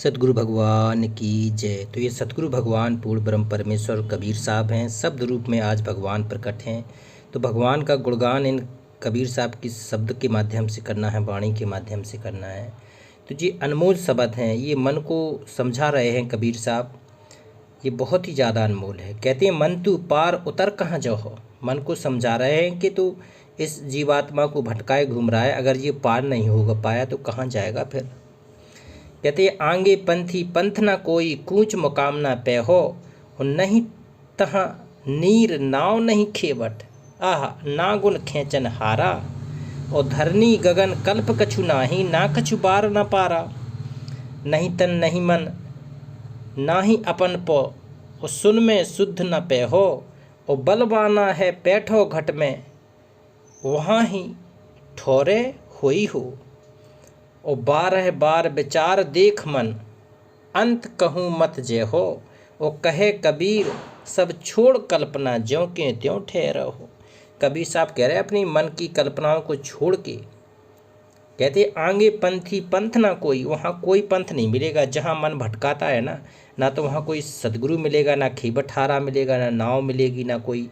सतगुरु भगवान की जय। तो ये सतगुरु भगवान पूर्ण ब्रह्म परमेश्वर कबीर साहब हैं। शब्द रूप में आज भगवान प्रकट हैं। तो भगवान का गुणगान इन कबीर साहब की शब्द के माध्यम से करना है, वाणी के माध्यम से करना है। तो ये अनमोल शब्द हैं, ये मन को समझा रहे हैं कबीर साहब। ये बहुत ही ज़्यादा अनमोल है। कहते हैं मन तू पार उतर कहाँ जो हो। मन को समझा रहे हैं कि तू इस जीवात्मा को भटकाए घूम रहा है, अगर ये पार नहीं होगा पाया तो कहाँ जाएगा फिर। कहते आंगे पंथी पंथ न कोई कूच मुकाम न पे हो, नहीं तहाँ नीर नाव नहीं खेवट, आह ना गुण खेचन हारा, और धरनी गगन कल्प कछु नाही, ना कछु बार न पारा, नहीं तन नहीं मन ना ही अपन पो, और सुन में शुद्ध न पे हो, और बलवाना है बैठो घट में, वहाँ ही ठोरे होई हो, और 12 बार विचार देख मन, अंत कहूँ मत जय हो, और कहे कबीर सब छोड़ कल्पना, ज्यों के त्यों ठहरा हो। कबीर साहब कह रहे हैं अपनी मन की कल्पनाओं को छोड़ के। कहते आगे पंथी पंथ ना कोई, वहाँ कोई पंथ नहीं मिलेगा। जहाँ मन भटकाता है ना तो वहाँ कोई सदगुरु मिलेगा, ना खीबठारा मिलेगा, ना नाव मिलेगी, ना कोई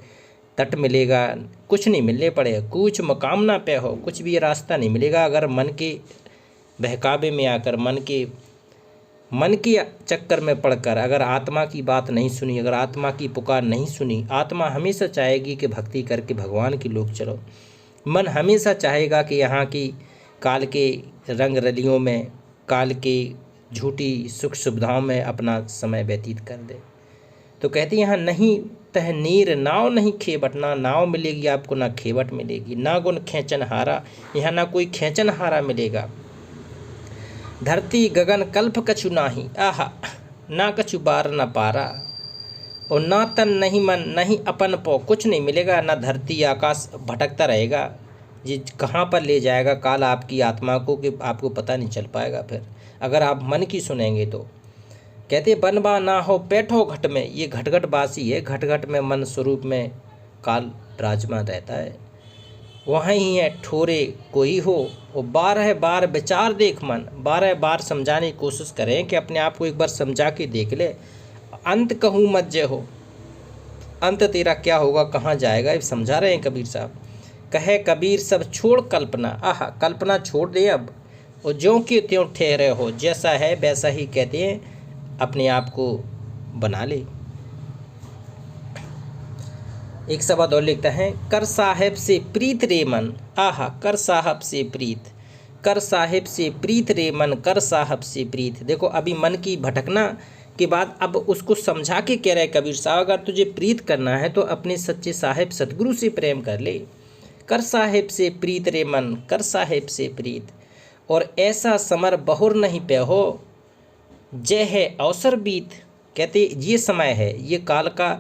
तट मिलेगा, कुछ नहीं मिलने पड़ेगा। कुछ मकाम ना पे हो, कुछ भी रास्ता नहीं मिलेगा। अगर मन के बहकावे में आकर मन के चक्कर में पड़कर अगर आत्मा की बात नहीं सुनी, अगर आत्मा की पुकार नहीं सुनी, आत्मा हमेशा चाहेगी कि भक्ति करके भगवान की लोग चलो। मन हमेशा चाहेगा कि यहाँ की काल के रंग रलियों में, काल के झूठी सुख सुविधाओं में अपना समय व्यतीत कर दे। तो कहती यहाँ नहीं तह नीर नाव नहीं खेवट, ना नाव मिलेगी आपको, ना खेवट मिलेगी, ना गुण खेचन हारा, यहाँ ना कोई खेचन हारा मिलेगा। धरती गगन कल्प कछु नाही, आहा ना कछु बार न पारा, और ना तन नहीं मन नहीं अपन पो, कुछ नहीं मिलेगा। ना धरती आकाश भटकता रहेगा, ये कहाँ पर ले जाएगा काल आपकी आत्मा को कि आपको पता नहीं चल पाएगा फिर, अगर आप मन की सुनेंगे तो। कहते बनबा ना हो बैठो घट में, ये घटघट बासी है, घटघट में मन स्वरूप में काल विराजमान रहता है, वहाँ ही है ठोरे कोई हो, और 12 बार विचार देख मन, 12 बार समझाने की कोशिश करें कि अपने आप को एक बार समझा के देख ले। अंत कहूँ मत जय हो, अंत तेरा क्या होगा, कहाँ जाएगा, ये समझा रहे हैं कबीर साहब। कहे कबीर सब छोड़ कल्पना, आह कल्पना छोड़ दे अब, और ज्यों के त्यों ठहरे हो, जैसा है वैसा ही कहते हैं अपने आप को बना ले। एक शब्द और लिखता है कर साहेब से प्रीत रे मन, आहा कर साहब से प्रीत, कर साहेब से प्रीत रे मन, कर साहब से प्रीत। देखो अभी मन की भटकना के बाद अब उसको समझा के कह रहे कबीर साहब, अगर तुझे प्रीत करना है तो अपने सच्चे साहेब सतगुरु से प्रेम कर ले। कर साहेब से प्रीत रे मन, कर साहेब से प्रीत, और ऐसा समर बहुर नहीं पे हो, जय है अवसर बीत। कहते ये समय है, ये काल का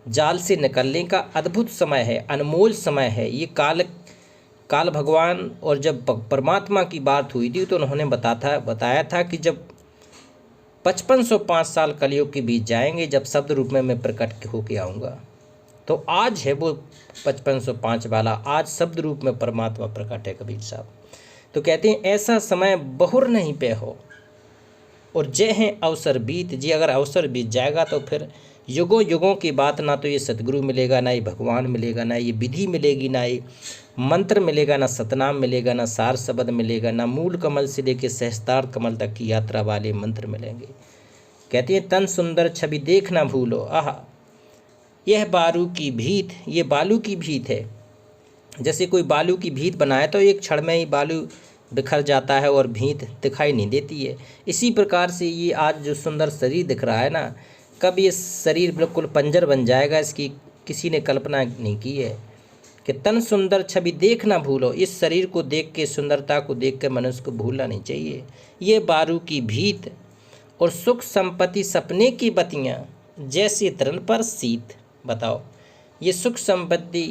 जाल से निकलने का अद्भुत समय है, अनमोल समय है। ये काल भगवान और जब परमात्मा की बात हुई थी तो उन्होंने बताया था कि जब 5505 साल कलयुग के बीच जाएंगे, जब शब्द रूप में मैं प्रकट होके आऊँगा। तो आज है वो 5505 वाला, आज शब्द रूप में परमात्मा प्रकट है कबीर साहब। तो कहते हैं ऐसा समय बहुर नहीं पे हो, और जय है अवसर बीत। जी अगर अवसर बीत जाएगा तो फिर युगों युगों की बात, ना तो ये सतगुरु मिलेगा, ना ये भगवान मिलेगा, ना ये विधि मिलेगी, ना ये मंत्र मिलेगा, ना सतनाम मिलेगा, ना सार शब्द मिलेगा, ना मूल कमल से लेकर सहस्त्रार कमल तक की यात्रा वाले मंत्र मिलेंगे। कहते हैं तन सुंदर छवि देख ना भूलो, आह यह बालू की भीत, ये बालू की भीत है। जैसे कोई बालू की भीत बनाए तो एक क्षण में ही बालू बिखर जाता है और भीत दिखाई नहीं देती है। इसी प्रकार से ये आज जो सुंदर शरीर दिख रहा है ना, कब ये शरीर बिल्कुल पंजर बन जाएगा, इसकी किसी ने कल्पना नहीं की है। कि तन सुंदर छवि देख ना भूलो, इस शरीर को देख के, सुंदरता को देख के मनुष्य को भूलना नहीं चाहिए। ये बारू की भीत, और सुख संपत्ति सपने की बत्तियाँ, जैसे तरण पर शीत। बताओ ये सुख संपत्ति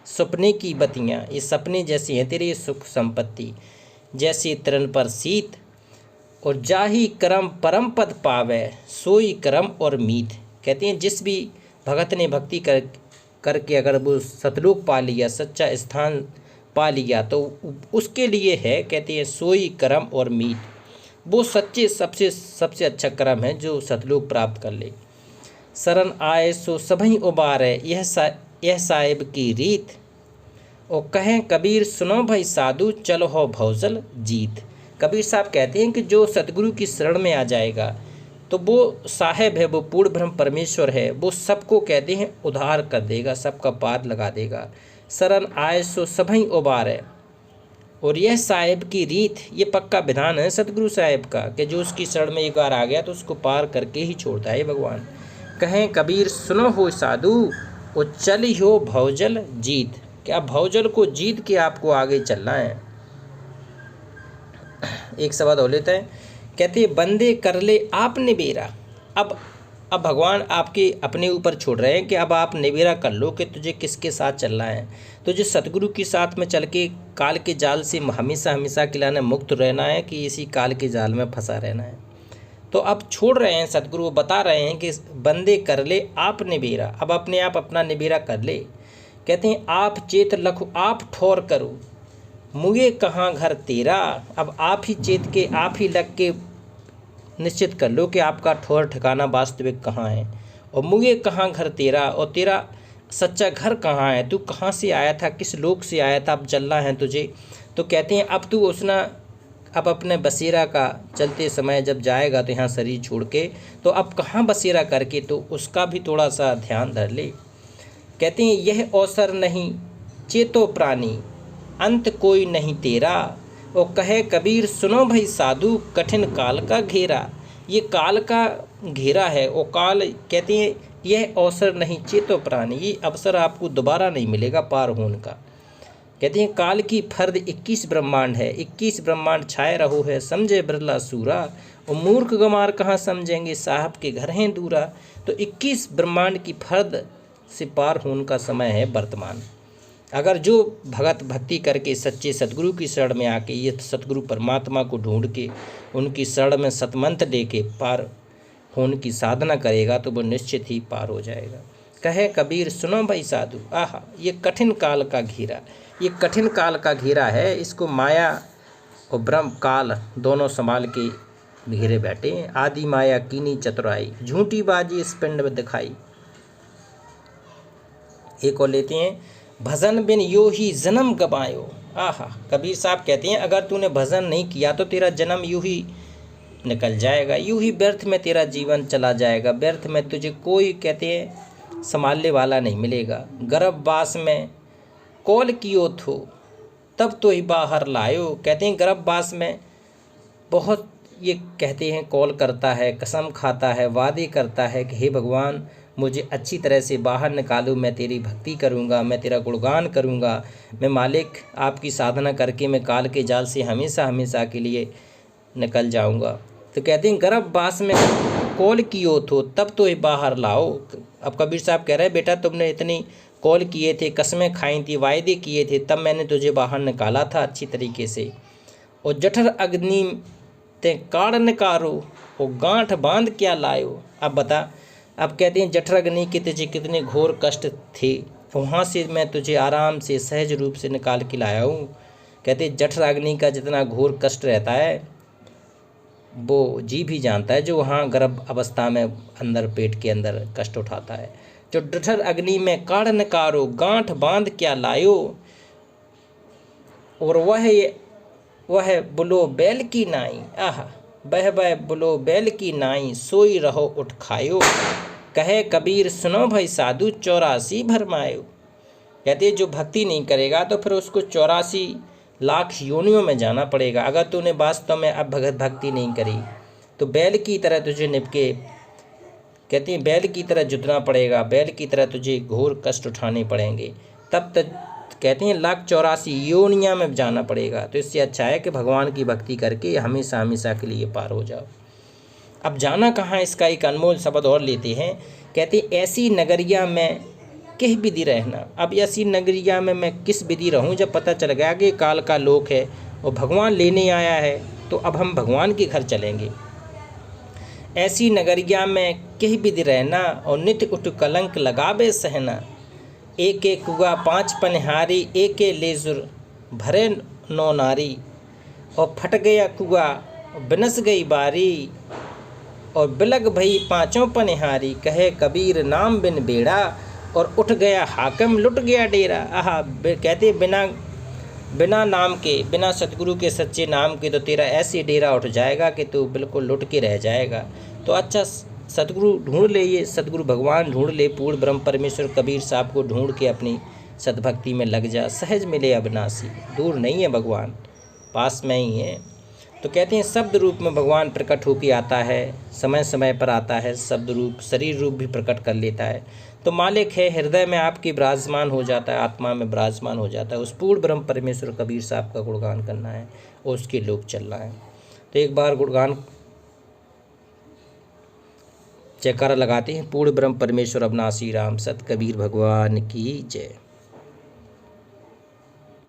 सपने की बत्तियाँ, ये सपने जैसी हैं तेरे, ये सुख संपत्ति जैसे तरण पर शीत, और जाही करम परम पद पावे, सोई करम और मीत। कहते हैं जिस भी भगत ने भक्ति करके अगर वो सतलोक पा लिया, सच्चा स्थान पा लिया, तो उसके लिए है कहते हैं सोई करम और मीत। वो सच्चे सबसे सबसे अच्छा कर्म है जो सतलोक प्राप्त कर ले। शरण आए सो सभई उबारे, यह साहिब की रीत। और कहें कबीर सुनो भाई साधु, चलो हो भौजल जीत। कबीर साहब कहते हैं कि जो सतगुरु की शरण में आ जाएगा तो वो साहेब है, वो पूर्ण ब्रह्म परमेश्वर है, वो सबको कहते हैं उद्धार कर देगा, सबका पार लगा देगा। शरण आए सो सभई उबारे, और यह साहिब की रीत, ये पक्का विधान है सतगुरु साहिब का कि जो उसकी शरण में एक बार आ गया तो उसको पार करके ही छोड़ता है भगवान। कहें कबीर सुनो हो साधु, और चल हो भौजल जीत, कि अब भौजल को जीत के आपको आगे चलना है। एक शब्द हो लेते हैं, कहते बंदे कर ले आप निबेरा। अब भगवान आपके अपने ऊपर छोड़ रहे हैं कि अब आप निबेरा कर लो कि तुझे किसके साथ चलना है। तुझे सतगुरु के साथ में चल के काल के जाल से हमेशा हमेशा के लिए मुक्त रहना है कि इसी काल के जाल में फंसा रहना है। तो अब छोड़ रहे हैं सतगुरु, बता रहे हैं कि बंदे कर ले आप निबेरा। अब अपने आप अपना निबेरा कर ले। कहते हैं आप चेत लखो आप ठोर करो, मुझे कहाँ घर तेरा। अब आप ही चेत के, आप ही लग के निश्चित कर लो कि आपका ठोर ठिकाना वास्तविक कहाँ है, और मुझे कहाँ घर तेरा, और तेरा सच्चा घर कहाँ है, तू कहाँ से आया था, किस लोक से आया था, अब चलना है तुझे। तो कहते हैं अब तू उसना अब अपने बसेरा का चलते समय जब जाएगा तो यहाँ शरीर छोड़ के, तो अब कहाँ बसेरा करके, तो उसका भी थोड़ा सा ध्यान धर ले। कहते हैं यह अवसर नहीं चेतो प्राणी, अंत कोई नहीं तेरा। और कहे कबीर सुनो भाई साधु, कठिन काल का घेरा। ये काल का घेरा है, और काल कहते हैं यह अवसर नहीं चेतो प्राणी, ये अवसर आपको दोबारा नहीं मिलेगा पार होने का। कहते हैं काल की फर्द 21 ब्रह्मांड है, 21 ब्रह्मांड छाए रहो है, समझे बिरला सूरा। और मूर्ख गमार कहाँ समझेंगे, साहब के घर हैं दूरा। तो 21 ब्रह्मांड की फर्द से पार होने का समय है वर्तमान। अगर जो भगत भक्ति करके सच्चे सतगुरु की शरण में आके ये सतगुरु परमात्मा को ढूंढ के उनकी शरण में सतमंत्र दे के पार होने की साधना करेगा तो वो निश्चित ही पार हो जाएगा। कहे कबीर सुनो भाई साधु, आहा ये कठिन काल का घेरा, ये कठिन काल का घेरा है, इसको माया और ब्रह्म काल दोनों संभाल के घेरे बैठे। आदि माया कीनी चतुराई, झूठी बाजी इस पिंड में दिखाई। एक और लेते हैं, भजन बिन यो ही जन्म गवायो। आहा, कबीर साहब कहते हैं अगर तूने भजन नहीं किया तो तेरा जन्म यूं ही निकल जाएगा, यूं ही व्यर्थ में तेरा जीवन चला जाएगा, व्यर्थ में तुझे कोई कहते हैं संभालने वाला नहीं मिलेगा। गर्भवास में कौल कियो थो, तब तो ही बाहर लायो। कहते हैं गर्भवास में बहुत ये कहते हैं कौल करता है, कसम खाता है, वादे करता है कि हे भगवान मुझे अच्छी तरह से बाहर निकालो, मैं तेरी भक्ति करूँगा, मैं तेरा गुणगान करूँगा, मैं मालिक आपकी साधना करके मैं काल के जाल से हमेशा हमेशा के लिए निकल जाऊँगा। तो कहते हैं गर्भवास में कौल कियो थो, तब तो ये बाहर लाओ। अब कबीर साहब कह रहे हैं बेटा तुमने इतनी कौल किए थे, कस्में खाई थी, वायदे किए थे, तब मैंने तुझे बाहर निकाला था अच्छी तरीके से। और जठर अग्नि ते काड़ निकारो, और गांठ बांध क्या लायो। अब बता, अब कहते हैं जठर अग्नि के तुझे कितने घोर कष्ट थे, वहाँ से मैं तुझे आराम से सहज रूप से निकाल के लाया हूँ। कहते हैं जठर अग्नि का जितना घोर कष्ट रहता है वो जी भी जानता है जो वहाँ गर्भ अवस्था में अंदर पेट के अंदर कष्ट उठाता है। जो जठर अग्नि में काढ़ नकारो, गांठ बांध क्या लायो। और वह बुलो बैल की नाई, आहा बह बुलो बैल की नाई, सोई रहो उठ खायो। कहे कबीर सुनो भाई साधु, 84 भरमायो। कहते जो भक्ति नहीं करेगा तो फिर उसको 84 लाख योनियों में जाना पड़ेगा। अगर तूने वास्तव में अब भगत भक्ति नहीं करी तो बैल की तरह तुझे निपके, कहते हैं बैल की तरह जुतना पड़ेगा, बैल की तरह तुझे घोर कष्ट उठाने पड़ेंगे, तब तक कहते हैं 184 योनियाँ में जाना पड़ेगा। तो इससे अच्छा है कि भगवान की भक्ति करके हमेशा हमेशा के लिए पार हो जाओ। अब जाना कहाँ, इसका एक अनमोल शब्द और लेते हैं। कहते ऐसी नगरिया में किस विधि रहना। अब ऐसी नगरिया में मैं किस विधि रहूं, जब पता चल गया कि काल का लोक है और भगवान लेने आया है तो अब हम भगवान के घर चलेंगे। ऐसी नगरिया में किस विधि रहना, और नित्य उठ कलंक लगावे सहना। एक एक कुआ 5 पनिहारी, एक लेजुर भरे 9 नारी। और फट गया कुआ बिनस गई बारी और बिलग भई पाँचों पनिहारी। कहे कबीर नाम बिन बेड़ा और उठ गया हाकिम लुट गया डेरा। कहते बिना नाम के, बिना सतगुरु के सच्चे नाम के तो तेरा ऐसे डेरा उठ जाएगा कि तू बिल्कुल लुट के रह जाएगा। तो अच्छा सतगुरु ढूंढ ले, ये सतगुरु भगवान ढूंढ ले, पूर्ण ब्रह्म परमेश्वर कबीर साहब को ढूंढ के अपनी सद्भक्ति में लग जा। सहज मिले अविनाशी, दूर नहीं है भगवान, पास में ही है। तो कहते हैं शब्द रूप में भगवान प्रकट होकर आता है, समय समय पर आता है, शब्द रूप शरीर रूप भी प्रकट कर लेता है। तो मालिक है हृदय में आपकी विराजमान हो जाता है, आत्मा में विराजमान हो जाता है। उस पूर्ण ब्रह्म परमेश्वर कबीर साहब का गुणगान करना है और उसके लोग चलना है। तो एक बार गुणगान जयकारा लगाते हैं। पूर्ण ब्रह्म परमेश्वर अविनाशी राम, सत कबीर भगवान की जय।